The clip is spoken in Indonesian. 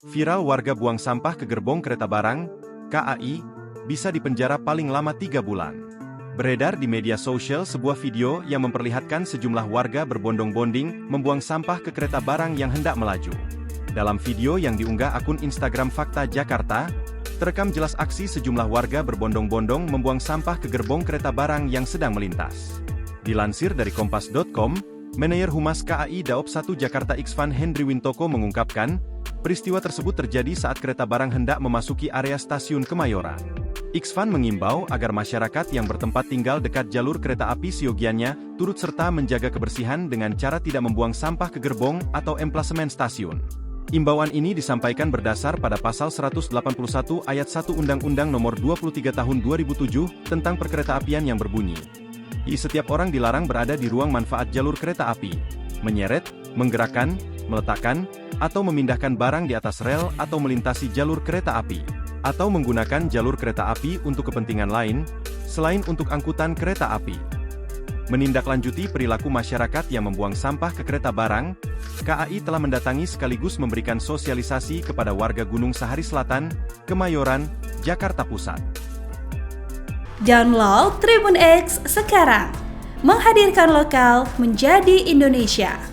Viral warga buang sampah ke gerbong kereta barang, KAI, bisa dipenjara paling lama 3 bulan. Beredar di media sosial sebuah video yang memperlihatkan sejumlah warga berbondong-bonding membuang sampah ke kereta barang yang hendak melaju. Dalam video yang diunggah akun Instagram Fakta Jakarta, terekam jelas aksi sejumlah warga berbondong-bondong membuang sampah ke gerbong kereta barang yang sedang melintas. Dilansir dari Kompas.com, Manajer Humas KAI Daop 1 Jakarta Iksvan Hendry Wintoko mengungkapkan, peristiwa tersebut terjadi saat kereta barang hendak memasuki area stasiun Kemayoran. Iksvan mengimbau agar masyarakat yang bertempat tinggal dekat jalur kereta api siogiannya turut serta menjaga kebersihan dengan cara tidak membuang sampah ke gerbong atau emplasemen stasiun. Imbauan ini disampaikan berdasar pada Pasal 181 Ayat 1 Undang-Undang Nomor 23 Tahun 2007 tentang Perkeretaapian yang berbunyi, setiap orang dilarang berada di ruang manfaat jalur kereta api, menyeret, menggerakkan, meletakkan, atau memindahkan barang di atas rel atau melintasi jalur kereta api, atau menggunakan jalur kereta api untuk kepentingan lain, selain untuk angkutan kereta api. Menindaklanjuti perilaku masyarakat yang membuang sampah ke kereta barang, KAI telah mendatangi sekaligus memberikan sosialisasi kepada warga Gunung Sahari Selatan, Kemayoran, Jakarta Pusat. Download Tribun X sekarang, menghadirkan lokal menjadi Indonesia.